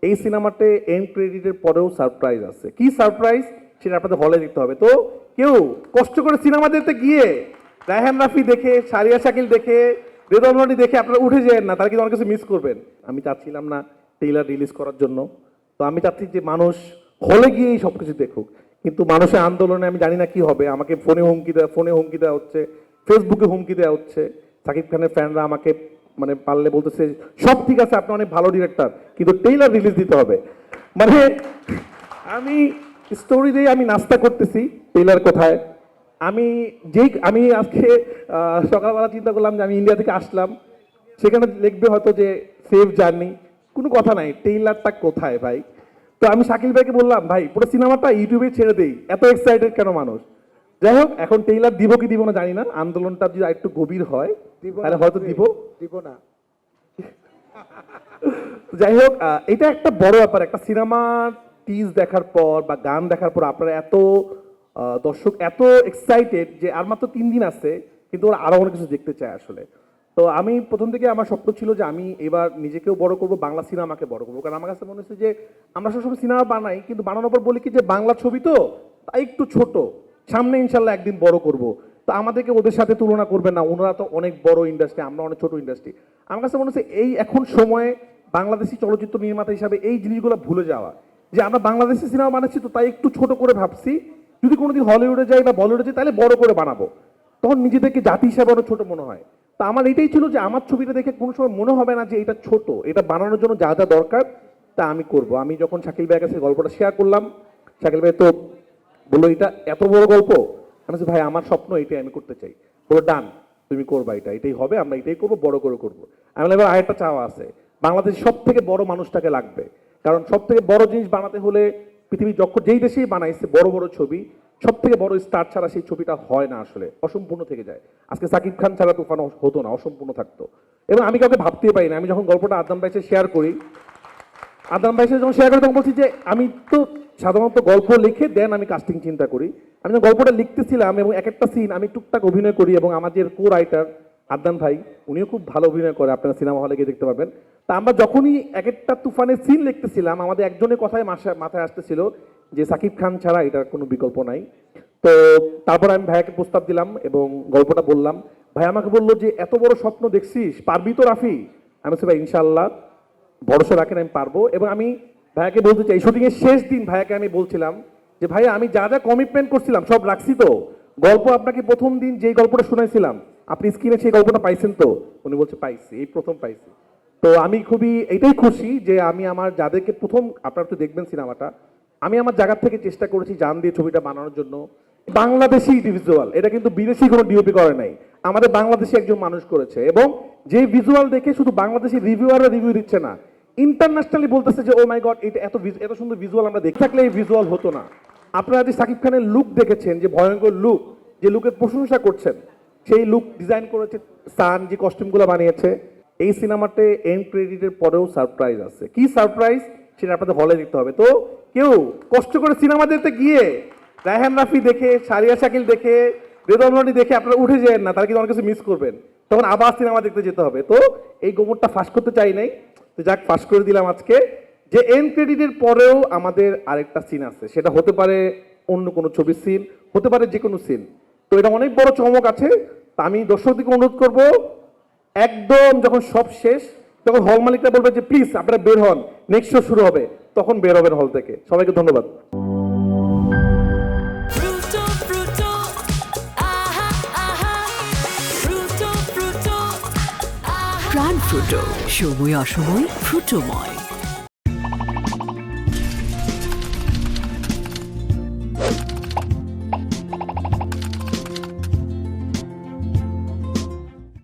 এই সিনেমাতে এন্ড ক্রেডিটের পরেও সারপ্রাইজ আছে। কি সারপ্রাইজ সেটা আপনাদের হলে দেখতে হবে। তো কেউ কষ্ট করে সিনেমা দেখতে গিয়ে রায়হান রাফি দেখে, সারিয়া শাকিল দেখে, বেদমনি দেখে আপনারা উঠে যাবেন না, তারা কিন্তু অনেক কিছু মিস করবেন। আমি চাচ্ছিলাম না ট্রেইলার রিলিজ করার জন্য, তো আমি চাচ্ছি যে মানুষ হলে গিয়েই সব কিছু দেখুক, কিন্তু মানুষের আন্দোলনে আমি জানি না কি হবে। আমাকে ফোনে হুমকি দেওয়া হচ্ছে, ফেসবুকে হুমকি দেওয়া হচ্ছে। সাকিব খানের ফ্যানরা আমাকে মানে পারলে বলতেছে সব ঠিক আছে, আপনি অনেক ভালো ডিরেক্টর, কিন্তু ট্রেইলার রিলিজ দিতে হবে। মানে আমি স্টোরি দিয়ে আমি নাস্তা করতেছি, ট্রেইলার কোথায়। আমি আজকে সকালবেলা চিন্তা করলাম যে আমি ইন্ডিয়া থেকে আসলাম, সেখানে লিখবে হয়তো যে সেফ জার্নি, কোনো কথা নাই, ট্রেইলারটা কোথায় ভাই। তো আমি শাকিল ভাইকে বললাম, ভাই পুরো সিনেমাটা ইউটিউবে ছেড়ে দেই, এত এক্সাইটেড কেন মানুষ। যাই হোক, এখন ট্রেইলার দিব কি দিব না জানি না, আন্দোলনটা যদি একটু গভীর হয় তাহলে হয়তো দিব না। যাই হোক, এটা একটা বড় ব্যাপার। একটা সিনেমা টিজ দেখার পর বা গান দেখার পর আপনারা এত দর্শক এত এক্সাইটেড যে আর মাত্র 3 দিন আছে, কিন্তু ওরা আরো অনেক কিছু দেখতে চায় আসলে। তো আমি প্রথম থেকে আমার স্বপ্ন ছিল যে আমি এবার নিজেকেও বড় করব, বাংলা সিনেমাকে বড় করবো। কারণ আমার কাছে মনে হচ্ছে যে আমরা সবসময় সিনেমা বানাই, কিন্তু বানানোর পর বলি কি যে বাংলা ছবি তো তাই একটু ছোট, সামনে ইনশাল্লাহ একদিন বড় করব। তো আমাদেরকে ওদের সাথে তুলনা করবে না, ওনারা তো অনেক বড় ইন্ডাস্ট্রি, আমরা অনেক ছোট ইন্ডাস্ট্রি। আমার কাছে মনে হচ্ছে এই এখন সময়ে বাংলাদেশি চলচ্চিত্র নির্মাতা হিসাবে এই জিনিসগুলো ভুলে যাওয়া, যে আমরা বাংলাদেশি সিনেমা বানাচ্ছি তো তাই একটু ছোট করে ভাবছি, যদি কোনোদিন হলিউডে যাই বা বলিউডে যাই তাহলে বড় করে বানাবো, তখন নিজেদেরকে জাতি হিসাবে অনেক ছোট মনে হয়। তা আমার এটাই ছিল যে আমার ছবিটা দেখে কোনো সময় মনে হবে না যে এটা ছোট, এটা বানানোর জন্য যা যা দরকার তা আমি করব। আমি যখন শাকিল ভাইয়ের কাছে গল্পটা শেয়ার করলাম, শাকিল ভাই তো বললো এটা এত বড় গল্প। আমি বলছি ভাই আমার স্বপ্ন এটাই, আমি করতে চাই। বললো ডান, তুমি করবা, এটাই হবে, আমরা এটাই করবো, বড় করে করবো। আমি বললাম এবার আরেকটা চাওয়া আছে, বাংলাদেশ সব থেকে বড় মানুষটাকে লাগবে, কারণ সব থেকে বড় জিনিস বানাতে হলে পৃথিবীর যখন যেই দেশেই বানাইছে বড় বড় ছবি, সব থেকে বড় স্টার ছাড়া সেই ছবিটা হয় না, আসলে অসম্পূর্ণ থেকে যায়। আজকে সাকিব খান ছাড়া তুফান হতো না, অসম্পূর্ণ থাকতো। এবং আমি কাউকে ভাবতেই পারি না। আমি যখন গল্পটা আদনান ভাইয়ের সাথে শেয়ার করি, আদনান ভাইয়ের সাথে যখন শেয়ার করি তখন বলছি যে আমি তো সাধারণত গল্প লিখে দেন আমি কাস্টিং চিন্তা করি। আমি যখন গল্পটা লিখতেছিলাম এবং এক একটা সিন আমি টুকটাক অভিনয় করি, এবং আমাদের কো রাইটার আদনান ভাই উনিও খুব ভালো অভিনয় করে, আপনারা সিনেমা হলে গিয়ে দেখতে পাবেন। তা আমরা যখনই এক একটা তুফানের সিন লিখতেছিলাম, আমাদের একজনের কথায় মাথায় আসতেছিল যে সাকিব খান ছাড়া এটার কোনো বিকল্প নাই। তো তারপর আমি ভাইয়াকে প্রস্তাব দিলাম এবং গল্পটা বললাম। ভাই আমাকে বললো যে এত বড় স্বপ্ন দেখছিস, পারবি তো রাফি? আমি বলছি ভাই ইনশাল্লাহ, ভরসা রাখেন আমি পারবো। এবং আমি ভাইয়াকে বলতে চাই, শুটিং এর শেষ দিন ভাইয়াকে আমি বলছিলাম যে ভাইয়া আমি যা যা কমিটমেন্ট করছিলাম সব রাখছি তো, গল্প আপনাকে প্রথম দিন যেই গল্পটা শুনাইছিলাম আপনি স্ক্রিনে সেই গল্পটা পাইছেন তো? উনি বলছে পাইছি, এই প্রথম পাইছি। তো আমি খুবই এটাই খুশি যে আমি আমার যাদেরকে প্রথম, আপনারা তো দেখবেন সিনেমাটা, আমি আমার জায়গা থেকে চেষ্টা করেছি জান দিয়ে ছবিটা বানানোর জন্য। বাংলাদেশি ভিজুয়াল, এটা কিন্তু বিদেশি কোনো ডিওপি করে নাই, আমাদের বাংলাদেশি একজন মানুষ করেছে। এবং যে ভিজুয়াল দেখে শুধু বাংলাদেশি রিভিউয়াররা রিভিউ দিচ্ছে না, ইন্টারন্যাশনালি বলতেছে যে ও মাই গড, এটা এত সুন্দর ভিজুয়াল আমরা দেখে থাকলে এই ভিজুয়াল হতো না। আপনারা যে সাকিব খানের লুক দেখেছেন, যে ভয়ঙ্কর লুক, যে লুকের প্রশংসা করছেন, সেই লুক ডিজাইন করেছে সান, যে কস্টিউমগুলো বানিয়েছে। এই সিনেমাতে এন্ড ক্রেডিটের পরেও সারপ্রাইজ আছে। কি সারপ্রাইজ সেটা আপনাদের হলে দেখতে হবে। তো কেউ কষ্ট করে সিনেমা দেখতে গিয়ে রায়হান রাফি দেখে, সারিয়া শাকিল দেখে, বেদমনি দেখে আপনারা উঠে যাবেন না, তারা কিন্তু অনেক কিছু মিস করবেন, তখন আবার সিনেমা দেখতে যেতে হবে। তো এই গোবরটা ফাঁস করতে চাই নাই, তো যাক ফাঁস করে দিলাম আজকে, যে এন্ড ক্রেডিটের পরেও আমাদের আরেকটা সিন আছে। সেটা হতে পারে অন্য কোনো ছবির সিন, হতে পারে যে কোনো সিন। তো এটা অনেক বড় চমক আছে। তা আমি দর্শকদেরকে অনুরোধ করব, একদম যখন সব শেষ তখন হল মালিকরা বলবে যে প্লিজ আপনারা বের হন, নেক্সট শো শুরু হবে, তখন বের হবেন হল থেকে। সবাইকে ধন্যবাদ। প্রাণ ফ্রুটো, সময় অসময় ফ্রুটোময়।